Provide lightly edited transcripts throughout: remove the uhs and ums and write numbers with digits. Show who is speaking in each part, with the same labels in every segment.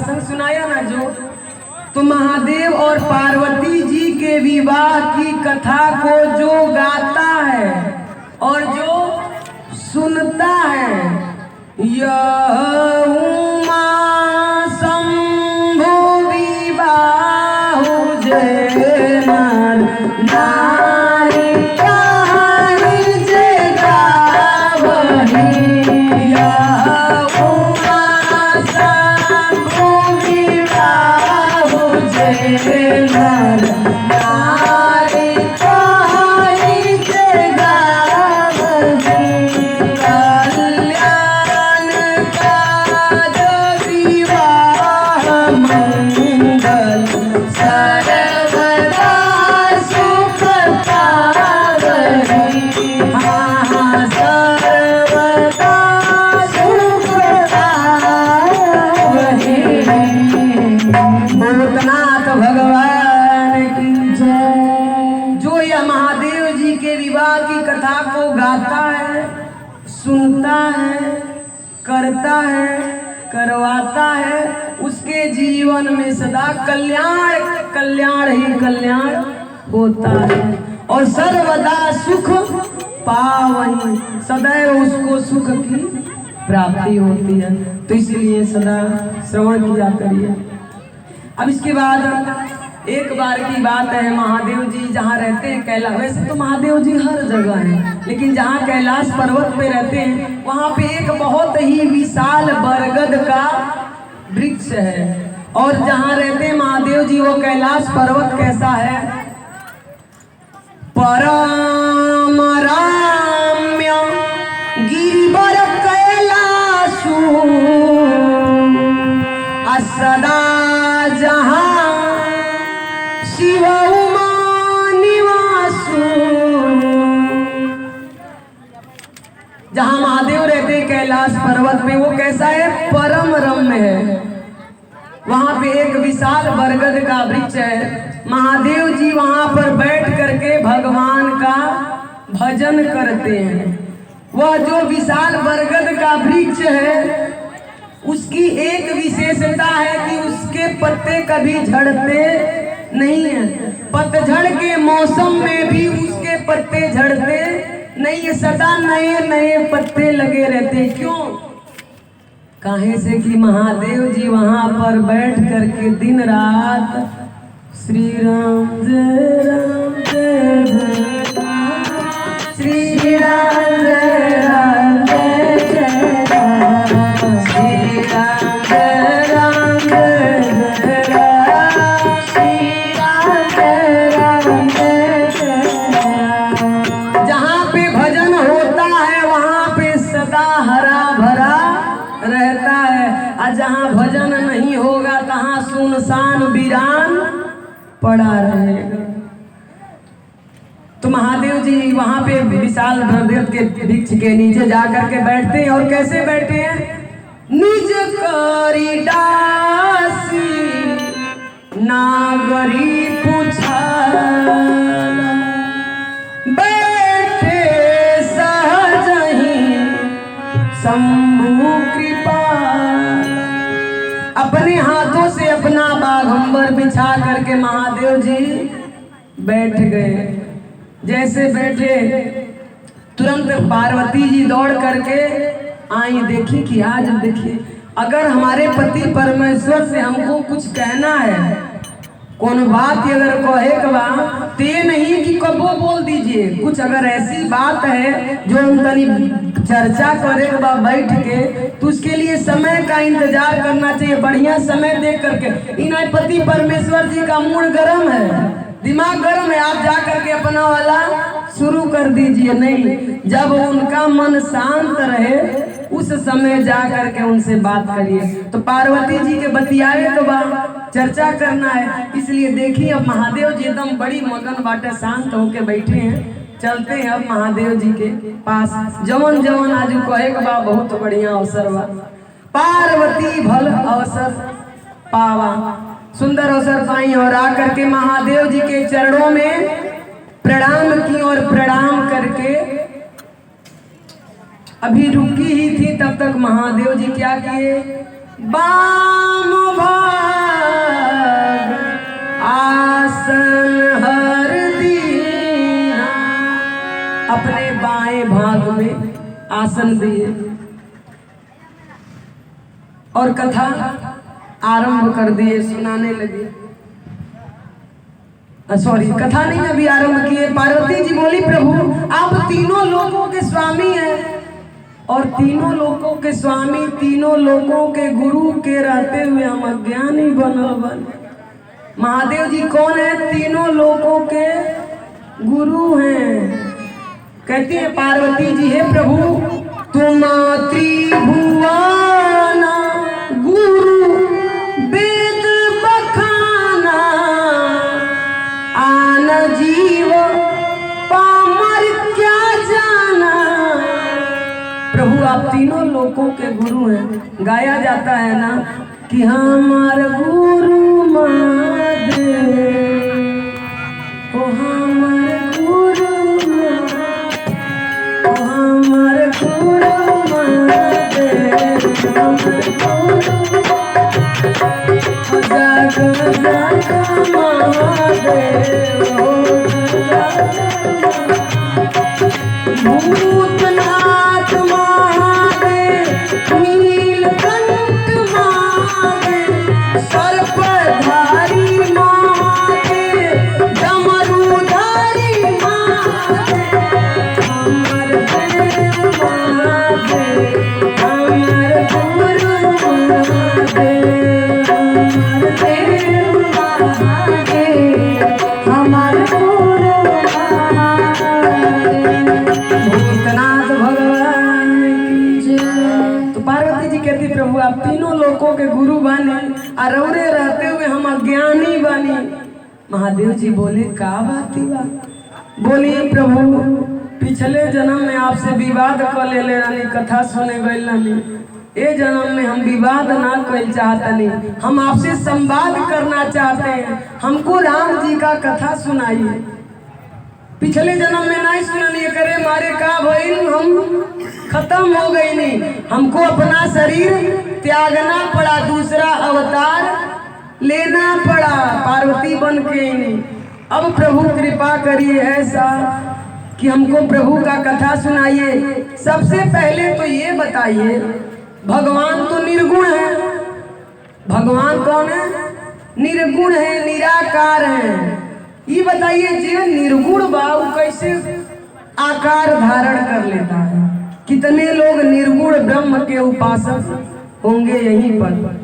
Speaker 1: प्रसंग सुनाया ना जो, तो महादेव और पार्वती जी के विवाह की कथा को जो गाता है और जो सुनता है, यह उमा शंभु विवाह जय नारी कहानी जय गावही, यह उमा शंभु विवाह जय नारी कहानी जय गावही, कल्याण काज विवाह मंगल सर्वदा सुख पावही, सर्वदा सुख पावही। भूतनाथ भगवान की जय। जो यह महादेव जी के विवाह की कथा को गाता है, सुनता है, करता है, करवाता है, उसके जीवन में सदा कल्याण कल्याण ही कल्याण होता है और सर्वदा सुख पावही, सदैव उसको सुख की प्राप्ति होती है। तो इसलिए सदा श्रवण किया करिए। अब इसके बाद एक बार की बात है, महादेव जी जहाँ रहते हैं कैलाश, वैसे तो महादेव जी हर जगह हैं, लेकिन जहाँ कैलाश पर्वत पे रहते हैं वहाँ पे एक बहुत ही विशाल बरगद का वृक्ष है। और जहाँ रहते हैं महादेव जी वो कैलाश पर्वत कैसा है, परम राम्य गिरिवर कैलाशु सदा जहाँ शिव उमा निवासु। जहाँ महादेव रहते हैं कैलाश पर्वत पे वो कैसा है, परम रम्य है। वहां पे एक विशाल बरगद का वृक्ष है। महादेव जी वहां पर बैठ करके भगवान का भजन करते हैं। वह जो विशाल बरगद का वृक्ष है उसकी एक विशेषता है कि उसके पत्ते कभी झड़ते नहीं है। पतझड़ के मौसम में भी उसके पत्ते झड़ते नहीं है, सदा नए नए पत्ते लगे रहते। क्यों? काहे से कि महादेव जी वहां पर बैठ करके दिन रात श्री राम जय श्री राम जय राम जय जय राम, श्री राम जय राम जय राम, श्री राम जय राम जय जय राम। जहाँ पे भजन होता है वहाँ पे सदा हरा भरा रहता है, और जहाँ भजन नहीं होगा तहाँ सुनसान वीरान पड़ा रहेगा। तो महादेव जी वहां पे विशाल बरगद के वृक्ष के नीचे जाकर के बैठते हैं। और कैसे बैठे हैं, निज करी दासी नागरी पूछा, बैठे सहज ही शंभु कृपा। अपने हाथों से अपना बाघंबर बिछा करके महादेव जी बैठ गए। जैसे बैठे तुरंत पार्वती जी दौड़ करके आई। देखी कि आज देखिए, अगर हमारे पति परमेश्वर से हमको कुछ कहना है, कौन बात अगर कहे बा तो ये नहीं कि कबो बोल दीजिए। कुछ अगर ऐसी बात है जो हम तनी चर्चा करे बा बैठ के, तो उसके लिए समय का इंतजार करना चाहिए, बढ़िया समय देख करके। इन पति परमेश्वर जी का मूड गर्म है, दिमाग गर्म है, आप जा करके अपना वाला शुरू कर दीजिए। नहीं, जब उनका मन शांत रहे उस समय जा करके उनसे बात करिए। तो पार्वती जी के बतियाए तो बा चर्चा करना है, इसलिए देखिए अब महादेव जी एकदम बड़ी मगन बाटे, शांत होके बैठे हैं। चलते हैं अब महादेव जी के पास। जवन जवन आज कहे बा बहुत बढ़िया अवसर बा, पार्वती भल अवसर पावा, सुंदर अवसर पाई और आकर के महादेव जी के चरणों में प्रणाम की। और प्रणाम करके अभी रुकी ही थी, तब तक महादेव जी क्या किए, बाम भाषण दिए और कथा आरंभ कर दिए, सुनाने लगे। सॉरी, कथा नहीं अभी आरंभ किए। पार्वती जी बोली, प्रभु आप तीनों लोकों के स्वामी हैं और तीनों लोकों के स्वामी, तीनों लोकों के गुरु के रहते हुए हम अज्ञानी बनल बन। महादेव जी कौन है? तीनों लोकों के गुरु हैं। कहती है पार्वती जी, हे प्रभु तुम त्रिभुवन गुरु वेद बखाना, आन जीव पामर क्या जाना। प्रभु आप तीनों लोकों के गुरु हैं। गाया जाता है ना कि हमार गुरु महादेव, ओ हमार गुरु, ओ हमार गुरु महादेव, हमार गुरु जग जग महादेव, भूतनाथ महादेव, नीलकंठ महादेव, सर्पधारी महादेव, डमरूधारी महादेव, हमर देव महादेव, हमर गुरु महादेव, हमर देव महादेव, हमर गुरु महादेव। भूतनाथ भगवान की जय। तो पार्वती जी कहती, प्रभु आप तीनों लोकों के गुरु बने और रौरे रहते हुए हम अज्ञानी बनी। महादेव जी बोले, का बात ही बात? बोली, प्रभु पिछले जन्म में आपसे विवाद कर ले रानी, कथा सुने गई रानी। ये जन्म में हम विवाद ना कर चाहतनी, हम आपसे संवाद करना चाहते हैं। हमको राम जी का कथा सुनाइए। पिछले जन्म में नहीं सुननी करे मारे का भइल, हम खत्म हो गई नहीं। हमको अपना शरीर त्यागना पड़ा, दूसरा अवतार लेना पड़ा पार्वती बन के नहीं। अब प्रभु कृपा करिए ऐसा कि हमको प्रभु का कथा सुनाइए। सबसे पहले तो ये बताइए, भगवान तो निर्गुण है। भगवान कौन है? निर्गुण है, निराकार है। ये बताइए, जो निर्गुण बाबू कैसे आकार धारण कर लेता है? कितने लोग निर्गुण ब्रह्म के उपासक होंगे यहीं पर।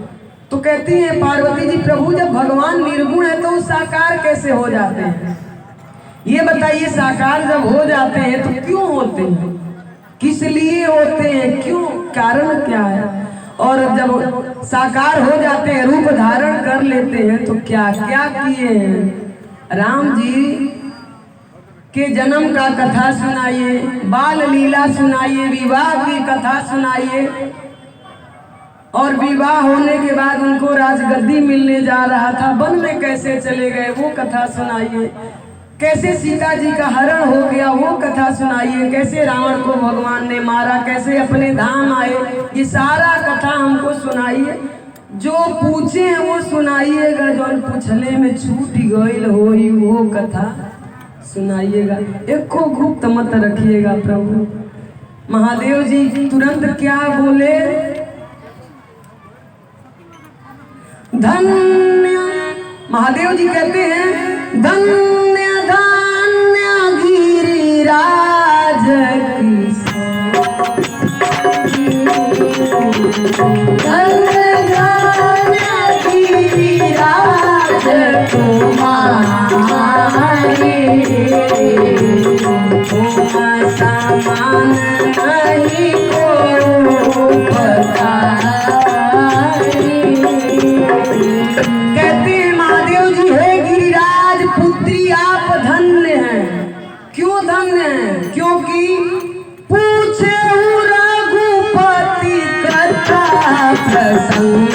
Speaker 1: तो कहती है पार्वती जी, प्रभु जब भगवान निर्गुण है तो साकार कैसे हो जाते हैं? ये बताइए, साकार जब हो जाते हैं तो क्यों होते हैं, किस लिए होते हैं, क्यों, कारण क्या है? और जब साकार हो जाते हैं, रूप धारण कर लेते हैं, तो क्या क्या किए हैं? राम जी के जन्म का कथा सुनाइए, बाल लीला सुनाइए, विवाह की कथा सुनाइए, और विवाह होने के बाद उनको राजगद्दी मिलने जा रहा था, वन में कैसे चले गए वो कथा सुनाइए। कैसे सीता जी का हरण हो गया वो कथा सुनाइए। कैसे रावण को भगवान ने मारा, कैसे अपने धाम आए, ये सारा कथा हमको सुनाइए। जो पूछे हैं वो सुनाइएगा, जो पूछले में छूट गईल होई वो कथा सुनाइएगा। एको गुप्त मत रखिएगा प्रभु। महादेव जी तुरंत क्या बोले, धन्य, महादेव जी कहते हैं, धन्य धन्य गिरिराज की सामान नहीं को कहते हैं महादेव जी, हे गिरिराज पुत्री आप धन्य हैं। क्यों धन्य हैं? क्योंकि पूछे रघुपति कथा प्रसंग,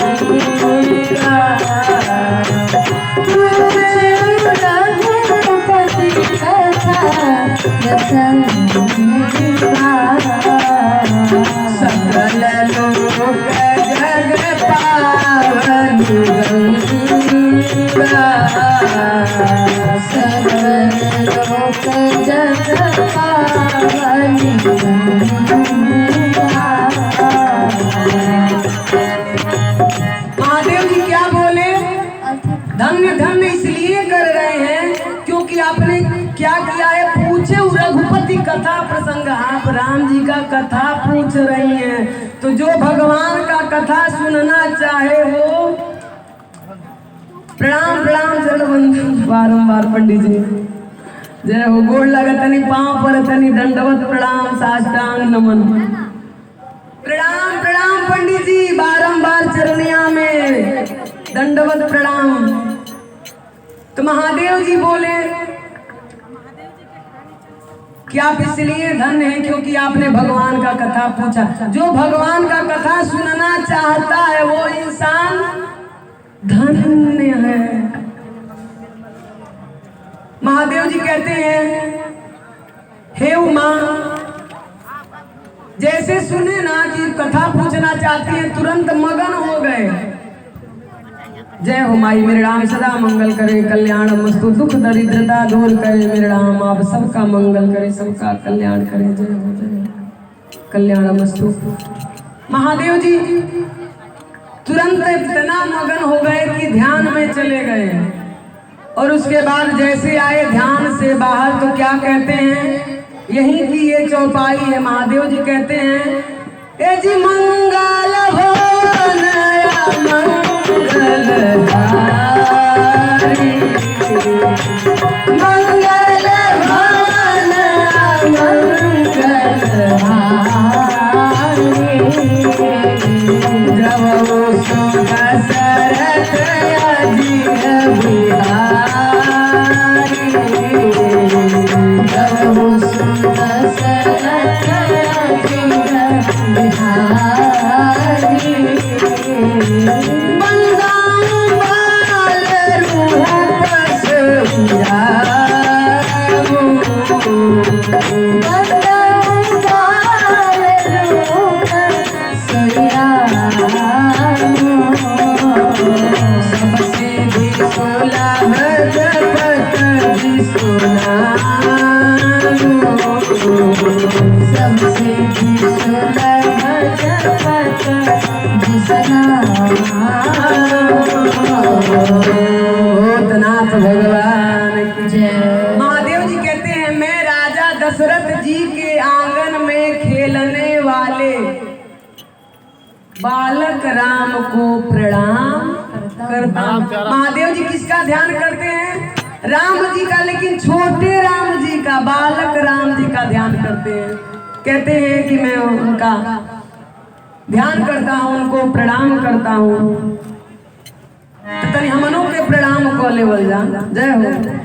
Speaker 1: सकल लोक जग पावन गंगा, सकल लोक जग पावन गंगा। महादेव जी क्या बोले, धन्य धन्य इसलिए कर रहे हैं क्योंकि आपने क्या किया है, पूछे रघुपति कथा प्रसंग। आप राम जी का कथा पूछ रही हैं, तो जो भगवान का कथा सुनना चाहे वो प्रणाम प्रणाम चरण वंदन बारंबार पंडित जी जय हो। गोड़ लगा तनी पांव पर तनी दंडवत प्रणाम साष्टांग नमन। प्रणाम प्रणाम पंडित जी बारंबार चरनिया में दंडवत प्रणाम। तो महादेव जी बोले कि आप इसलिए धन्य हैं क्योंकि आपने भगवान का कथा पूछा। जो भगवान का कथा सुनना चाहता है वो इंसान धन्य है। महादेव जी कहते हैं हे उमा, जैसे सुने ना कि कथा पूछना चाहती है तुरंत मगन हो गए। जय हो माई मेरे राम सदा मंगल करे कल्याण मस्तु, दुख दरिद्रता दूर करे मेरे राम, आप सबका मंगल करे सबका कल्याण करे। जय हो जय कल्याण मस्तु। महादेव जी तुरंत इतना मगन हो गए कि ध्यान में चले गए, और उसके बाद जैसे आए ध्यान से बाहर तो क्या कहते हैं, यहीं की ये चौपाई है। महादेव जी कहते हैं ए जी मंगल भवन मंगल धारी, मंगल भवन मंगल धारी, जब वो दशरथ अजिर बिहारी, जब वो दशरथ अजिर बिहारी, बंगाऊ बाल रूप सजाऊ, बंगाऊ बाल रूप सजाऊ, सबसे भी सुलभ जगत जिसुनाऊ, सबसे भी सुलभ जगत जिसुनाऊ। भूतनाथ भगवान की जय। महादेव जी कहते हैं मैं राजा दशरथ जी के आंगन में खेलने वाले बालक राम को प्रणाम करता हूं। महादेव जी किसका ध्यान करते हैं, राम जी का, लेकिन छोटे राम जी का, बालक राम जी का ध्यान करते हैं। कहते हैं कि मैं उनका ध्यान करता हूं, उनको प्रणाम करता हूं। तो तनी हमनों के प्रणाम को लेवल जा। जय हो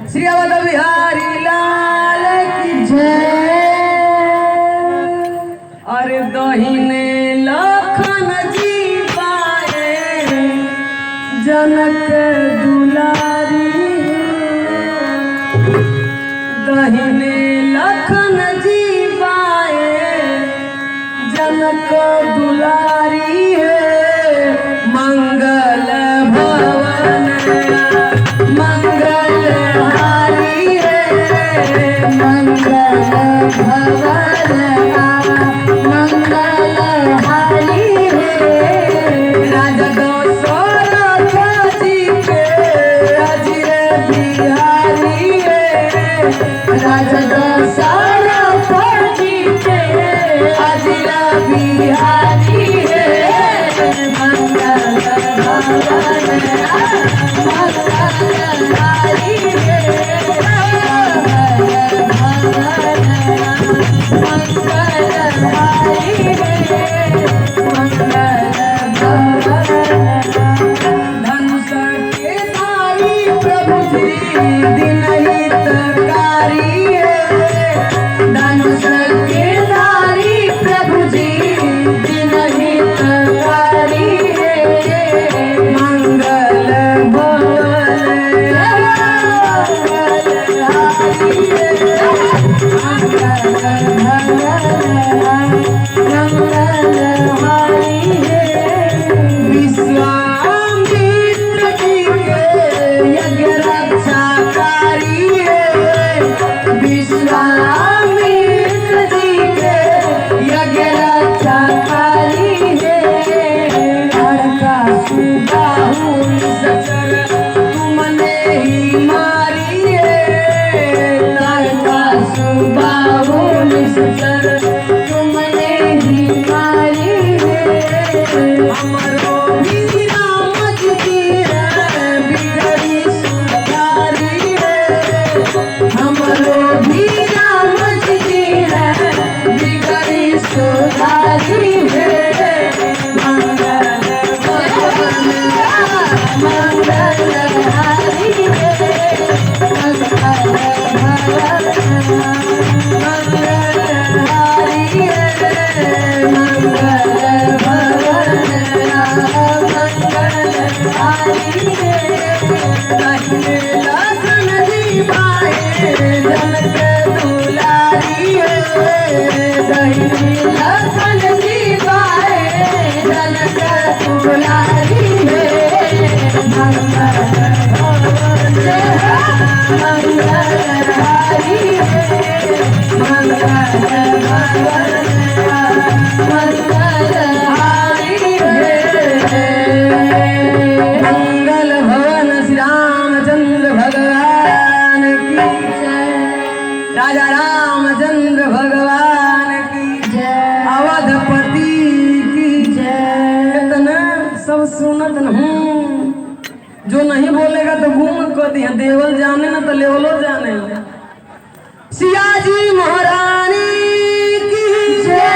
Speaker 1: श्री अवध बिहारी लाल की जय। अरे दहिने लखन जी पाए जनक दुलारी, दहिने लखन जी पाए जनक दुलारी है, मंगल भवन मंगल हारी है, मंगल भवन मंगल हारी है, राजा दशरथ जी के अजिर बिहारी है, राजा दशरथ जी के अजिर बिहारी है, मंगल भवन मंगल राजा रामचंद्र भगवान की जय, अवधपति की जय। इतना सब सुनत न हूँ, जो नहीं बोलेगा तो घूम को दिया, देवल जाने ना तो लेवलो जाने। सिया जी महारानी की जय।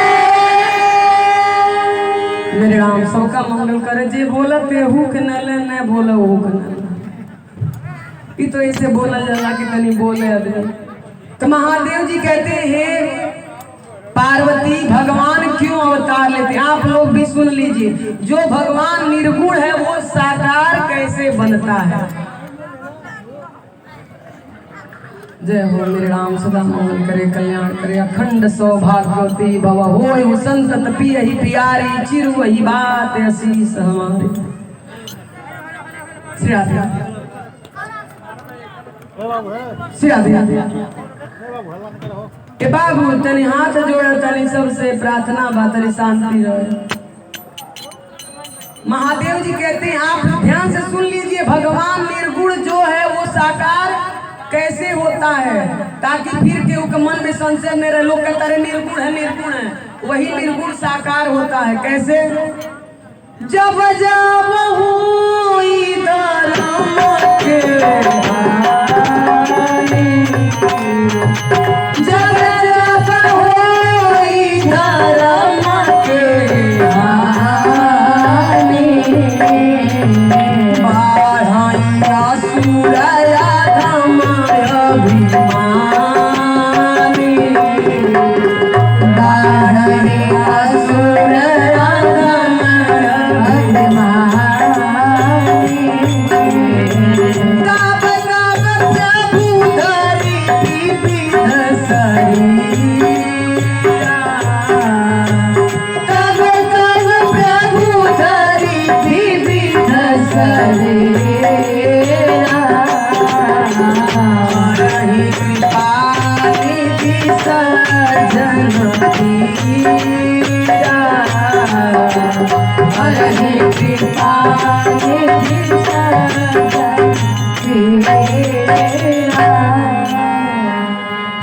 Speaker 1: मेरे राम सबका मंगल करे। जे बोला तेहू के नले न बोला वो के नले, तो ऐसे बोला जाला कि तनी बोले आदमी। तो महादेव जी कहते हैं पार्वती भगवान क्यों अवतार लेते हैं, आप लोग भी सुन लीजिए। जो भगवान निर्गुण है वो साकार कैसे बनता है। जय हो मेरे राम सदा मंगल करे, कल्याण करे, अखंड सौभाग्यवती भव होय संत तपी ही प्यारी चिरु वही बात असीस हमारे। श्री राधे श्री राधे। ए बाबू तनी हाथ जोड़, तनी सबसे प्रार्थना बा, तनी शांति रहे। महादेव जी कहते हैं आप ध्यान से सुन लीजिए, भगवान निर्गुण जो है वो साकार कैसे होता है, ताकि फिर केहू के मन में संशय न रहे। लोग कहते हैं निर्गुण है, वही निर्गुण साकार होता है। कैसे? जब जब हुई धर्म के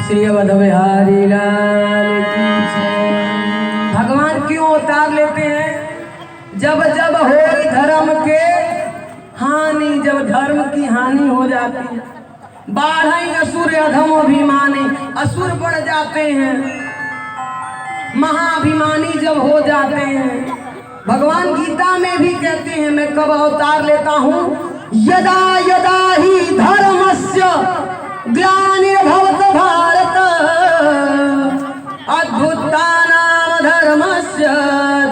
Speaker 1: श्री अवध बिहारी लाल की जय। भगवान क्यों अवतार लेते हैं? जब जब हो धर्म के हानि, जब धर्म की हानि हो जाती है, बाढ़ असुर अधम अभिमानी, असुर बढ़ जाते हैं, महाअभिमानी जब हो जाते हैं। भगवान गीता में भी कहते हैं मैं कब अवतार लेता हूँ, यदा यदा ही धर्मस्य ग्लानिर्भवत भारत अद्भुतानां धर्मस्य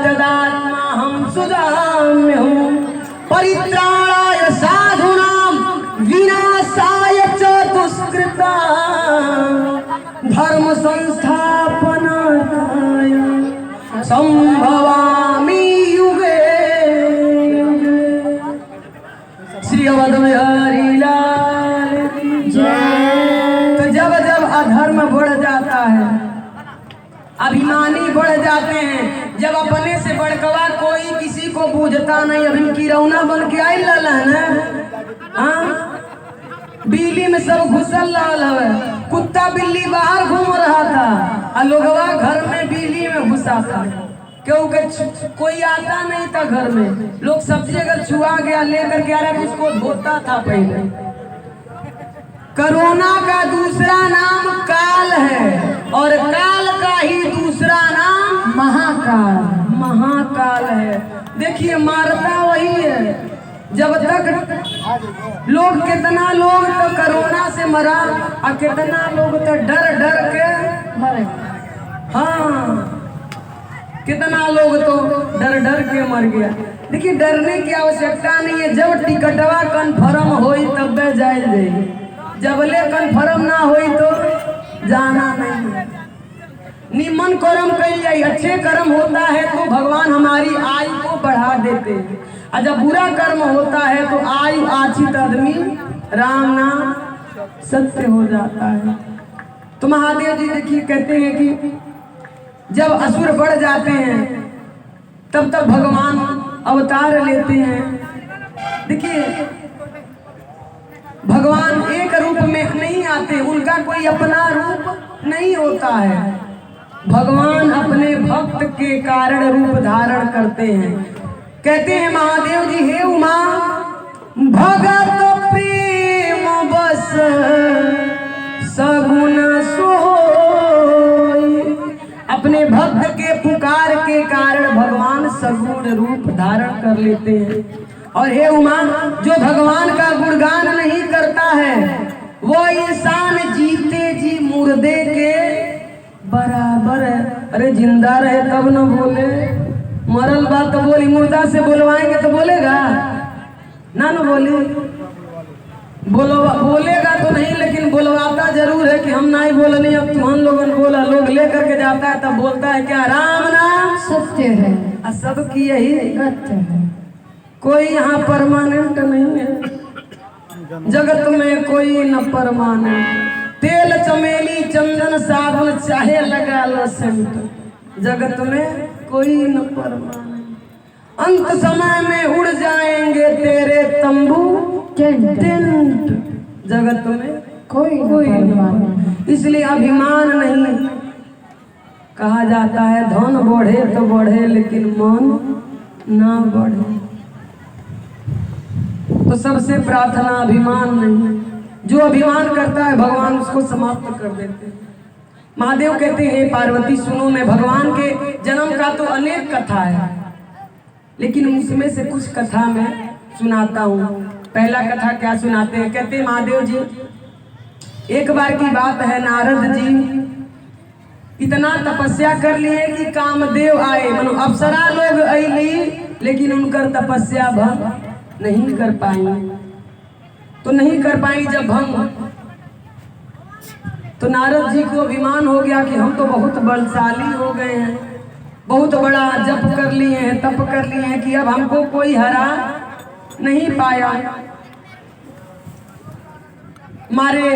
Speaker 1: तदात्माहं सुधाम्यहम् परित्राणाय साधूनां विनाशाय च दुष्कृतां धर्म संस्थापनार्थाय संभवामि युगे युगे। श्री अवध बिहारी लाल की जय। तो जब जब अधर्म बढ़ जाता है, अभिमानी बढ़ जाते हैं, जब अपने से बढ़कवा कोई किसी को पूजता नहीं, अभी किरौना बन के आई लाला ना, हाँ बिल्ली में सब घुसल लाल है, कुत्ता बिल्ली बाहर घूम रहा था और लोगवा घर में बिल्ली में घुसा था, क्योंकि कोई आता नहीं था घर में। लोग सब्जी अगर छुआ गया लेकर के आ रहा तो उसको धोता था पहले। कोरोना का दूसरा नाम काल है और काल का ही दूसरा नाम महाकाल, महाकाल है। देखिए मारता वही है। जब तक लोग, कितना लोग तो कोरोना से मरा और कितना लोग तो डर डर के मरे। हाँ कितना लोग तो डर डर के मर गया। देखिए डरने की आवश्यकता नहीं है। जब टिकटवा कन्फर्म होई तब जाए जाए, जबले कन्फर्म ना होई तो जाना नहीं। निमन कर्म कही जाए, अच्छे कर्म होता है तो भगवान हमारी आयु को बढ़ा देते हैं, और जब बुरा कर्म होता है तो आयु आछित आदमी राम नाम सत्य हो जाता है। तो महादेव जी देखिए कहते हैं कि जब असुर बढ़ जाते हैं तब तक भगवान अवतार लेते हैं। देखिए भगवान एक रूप में नहीं आते, उनका कोई अपना रूप नहीं होता है। भगवान अपने भक्त के कारण रूप धारण करते हैं। कहते हैं महादेव जी, हे उमा भगत प्रेम बस सगुन सोई। अपने भक्त के पुकार के कारण भगवान सगुण रूप धारण कर लेते हैं। और हे उमा, जो भगवान का गुणगान नहीं करता है वो इंसान जीते जी मुर्दे के बराबर है। अरे जिंदा रहे तब न बोले, मरल बात तो बोली, मुर्दा से बोलवाएंगे तो बोलेगा ना, न बोली बोलेगा तो नहीं, लेकिन बोलवाता जरूर है कि हम नहीं बोलनी, अब तुम लोगों बोला। लोग लेकर के जाता है तब बोलता है क्या, राम नाम
Speaker 2: सत्य है,
Speaker 1: सब की यही
Speaker 2: सत्य है।
Speaker 1: कोई यहाँ परमानेंट नहीं है, जगत में कोई न परमानेंट। तेल चमेली चंदन साबुन चाहे लगा लो सेंट, जगत में कोई न परमानेंट। अंत समय में उड़ जाएंगे तेरे तंबू टेंट, जगत में कोई परमानेंट। इसलिए अभिमान नहीं, कहा जाता है धन बढ़े तो बढ़े लेकिन मन ना बढ़े। तो सबसे प्रार्थना अभिमान नहीं, जो अभिमान करता है भगवान उसको समाप्त कर देते हैं। महादेव कहते हैं पार्वती सुनो, मैं भगवान के जन्म का तो अनेक कथा है, लेकिन उसमें से कुछ कथा मैं सुनाता हूँ। पहला कथा क्या सुनाते हैं, कहते हैं महादेव जी, एक बार की बात है, नारद जी इतना तपस्या कर लिए कि कामदेव आए, मनो अप्सरा लोग अली, लेकिन उनकर तपस्या भंग नहीं कर पाई। तो नहीं कर पाई जब भंग, तो नारद जी को अभिमान हो गया कि हम तो बहुत बलशाली हो गए हैं, बहुत बड़ा जप कर लिए हैं, तप कर लिए हैं कि अब हमको कोई हरा नहीं पाया। मारे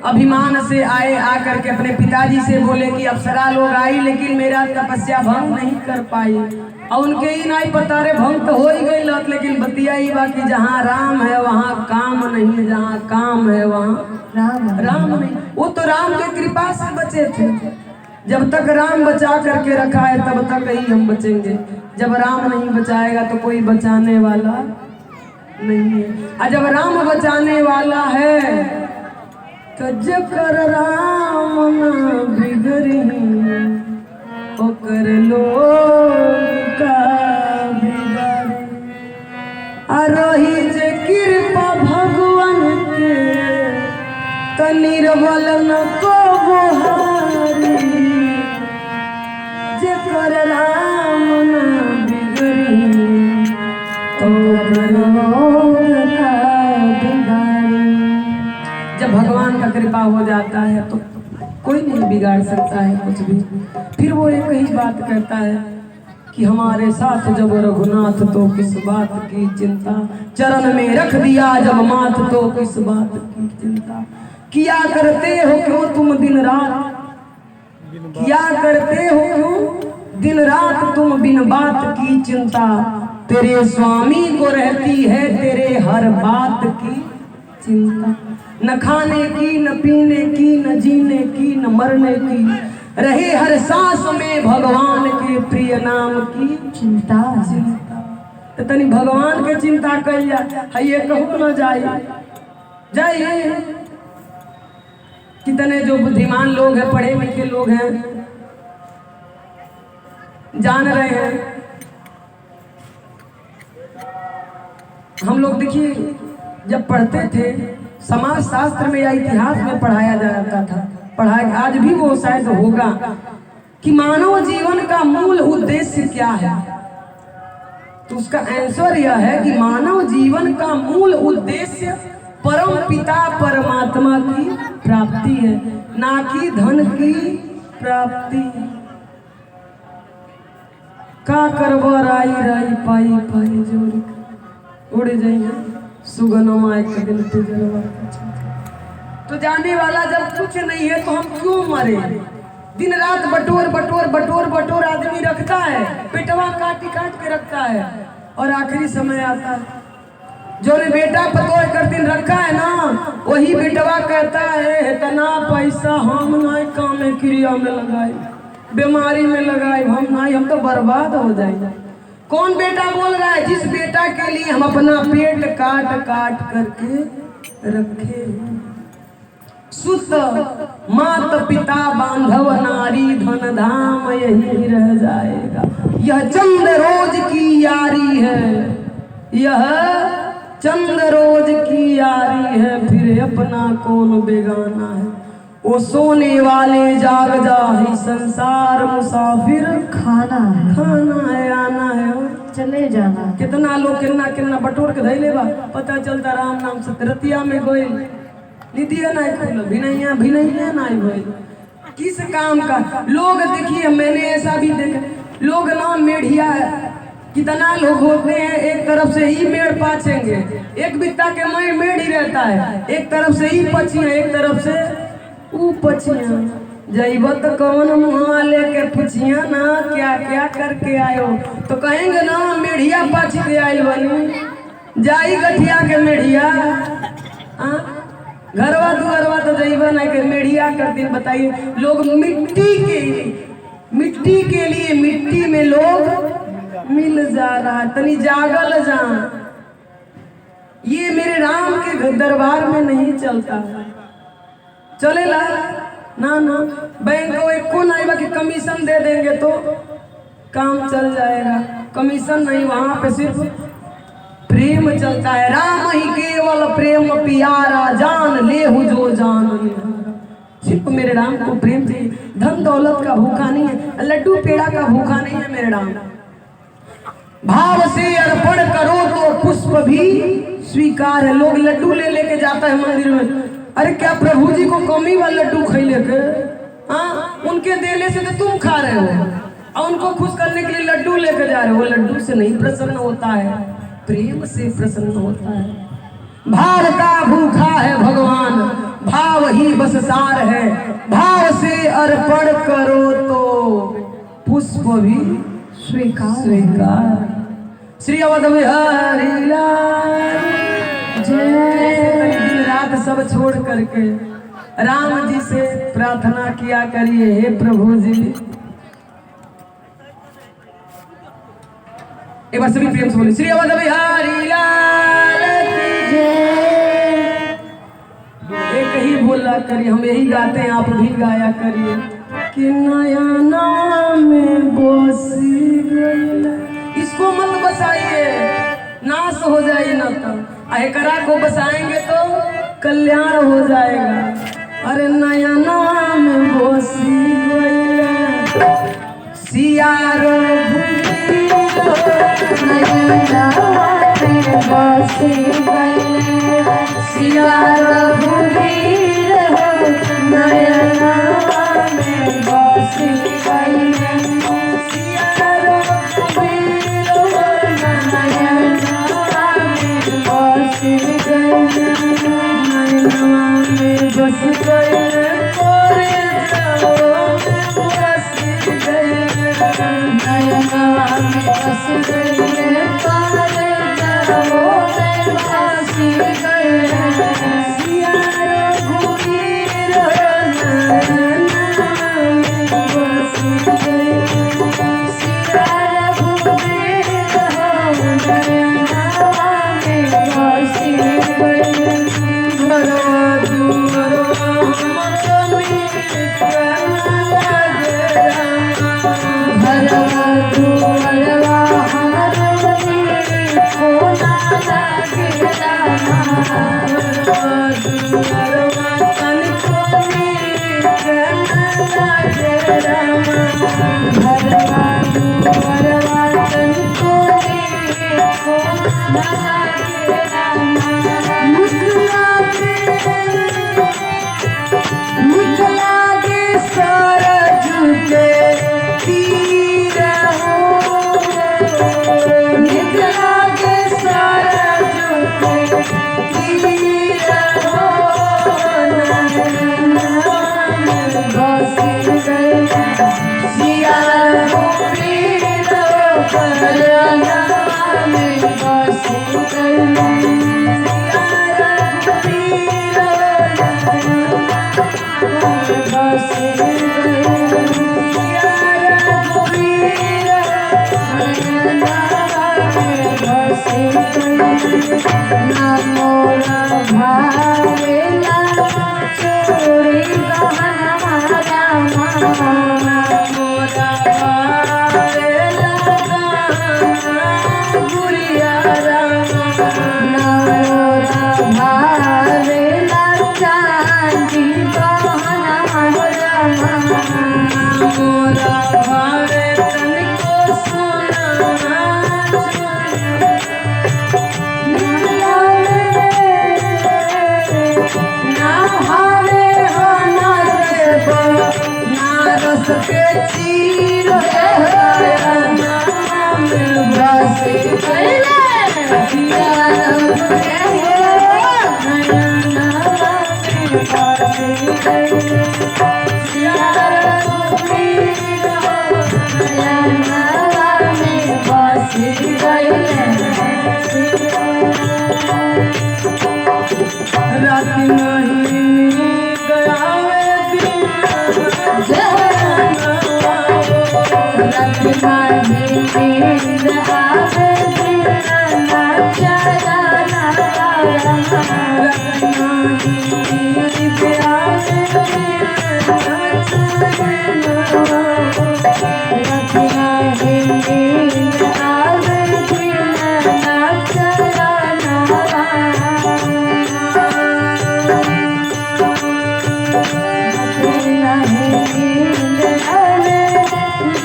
Speaker 1: अभिमान से आए, आकर के अपने पिताजी से बोले कि अप्सरा लोग आई लेकिन मेरा तपस्या भंग नहीं कर पाई। और उनके ही नहीं पता रे भंग तो हो ही गई लत, लेकिन बतिया ही बाकी जहाँ राम है वहाँ काम नहीं, जहाँ काम है वहाँ राम नहीं। वो तो राम की कृपा से बचे थे, जब तक राम बचा करके रखा है तब तक ही हम बचेंगे। जब राम नहीं बचाएगा तो कोई बचाने वाला नहीं है, और जब राम बचाने वाला है तो जकर राम न बिगड़ी ओकर लोग का बिगाड़ी। रही जे कृपा भगवान के तो निर्बल न को बोहारी, जेकर राम न बिगड़ी ओकर लोग का बिगाड़ी। जब भगवान का कृपा हो जाता है तो कोई नहीं बिगाड़ सकता है कुछ भी। फिर वो एक ही बात कहता है कि हमारे साथ जब रघुनाथ तो किस बात की चिंता, चरण में रख दिया जब माथ तो किस बात की चिंता। किया करते हो क्यों तुम दिन रात, किया करते हो क्यों दिन रात तुम बिन बात की चिंता। तेरे स्वामी को रहती है तेरे हर बात की चिंता। न खाने की, न पीने की, न जीने की, न मरने की, रहे हर सांस में भगवान के प्रिय नाम की चिंता। तो तनी भगवान के चिंता कर ये कहूँ न जाइए। कितने जो बुद्धिमान लोग हैं, पढ़े लिखे लोग हैं, जान रहे हैं। हम लोग देखिए जब पढ़ते थे समाज शास्त्र में या इतिहास में पढ़ाया जाता था, आज भी वो शायद होगा कि मानव जीवन का मूल उद्देश्य क्या है। तो उसका आंसर यह है कि मानव जीवन का मूल उद्देश्य परम पिता परमात्मा की प्राप्ति है, ना कि धन की प्राप्ति। का करवा राई राई पाई पाई जोड़ी उड़ जाएंगे सुगनमा एक दिन तुझलवा। तो जाने वाला जब कुछ नहीं है तो हम क्यों मरे? दिन रात बटोर बटोर बटोर बटोर आदमी रखता है, पेटवा काट काट के रखता है, और आखिरी समय आता है जो ने बेटा पतोर कर दिन रखा है ना, वही बेटवा कहता है इतना पैसा हम नहीं काम क्रिया में लगाए, बीमारी में लगाए, हम नहीं, हम तो बर्बाद हो जाएंगे। कौन बेटा बोल रहा है? जिस बेटा के लिए हम अपना पेट काट काट करके रखे। सुत मात पिता बांधव नारी धन धाम यही रह जाएगा। यह चंद रोज की यारी है, यह चंद रोज की यारी है, फिर अपना कौन बेगाना है। वो सोने वाले जाग जाही संसार मुसाफिर खाना है आना है और चले जाना। कितना लोग कितना कितना बटोर के धैले बा, पता चलता राम नाम से रतिया में गए निदिया नहीं खुल भी नहीं है नहीं भाई किस काम का। लोग देखिए मैंने ऐसा भी देखा, लोग ना मेढ़िया है, कितना लोग होते हैं एक तरफ से ही मेढ़ पाचेंगे, एक बित्ता के मैं मेढ़ ही रहता है, एक तरफ से ही पचिया एक तरफ से ऊ पचिया। जैब तो कौन मुँह लेके पूछिया ना क्या क्या करके आयो, तो कहेंगे ना मेढ़िया पाच के आयल बनी जाई गठिया के मेढ़िया। घरवा दुअरवा तो जैबा नहीं के मेढ़िया कर दिन। बताइए लोग मिट्टी के लिए मिट्टी में लोग मिल जा रहा। तनी जागल जा, ये मेरे राम के दरबार में नहीं चलता। चलेला ना ना, बैंक को एक को नहीं बाकी कमीशन दे देंगे तो काम चल जाएगा। कमीशन नहीं, वहां पे सिर्फ प्रेम चलता है। राम ही केवल प्रेम प्यारा, जान ले जो जान। सिर्फ मेरे राम को प्रेम चाहिए, धन दौलत का भूखा नहीं है, लड्डू पेड़ा का भूखा नहीं है मेरे राम। भाव से अर्पण करो तो पुष्प भी स्वीकार है। लोग लड्डू ले लेके जाता है मंदिर में, अरे क्या प्रभु जी को कमी वाला लड्डू खाई लेके? हाँ, उनके देने से तो तुम खा रहे हो और उनको खुश करने के लिए लड्डू लेके जा रहे हो। लड्डू से नहीं प्रसन्न होता है, प्रेम से प्रसन्न होता है। भाव का भूखा है भगवान, भाव ही बस सार है। भाव से अर्पण करो तो पुष्प भी स्वीकार। श्री अवध बिहारी लाल जय। दिन रात सब छोड़ करके राम जी से प्रार्थना किया करिए, हे प्रभु जी। एक बार सभी प्रेम से बोले श्री अवध बिहारी लाल की जय। एक ही बोला करिए, हम यही गाते हैं, आप भी गाया करिए कि नया नाम में बसी गई। इसको मत बसाइए, नाश हो जाए ना तो। एकरा को बसाएंगे तो कल्याण हो जाएगा। अरे नया नाम में बसी गई सिया रात नहीं गयावे दिन
Speaker 2: रात नहीं नींद आवे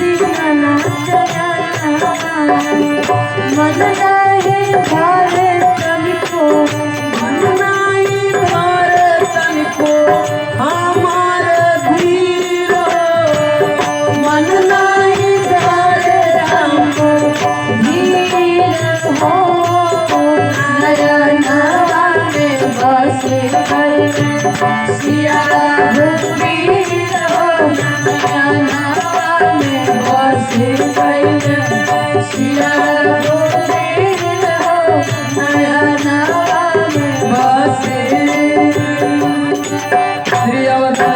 Speaker 2: बिना चराना मन नहीं भारे तनिको
Speaker 1: मन नहीं भारे तनिको हमार धीर
Speaker 2: मन नहीं भारे हमको धीर हो नयनवा में बसे सिया धीर हो नयनवा में बसे सिया
Speaker 1: श्री अवतार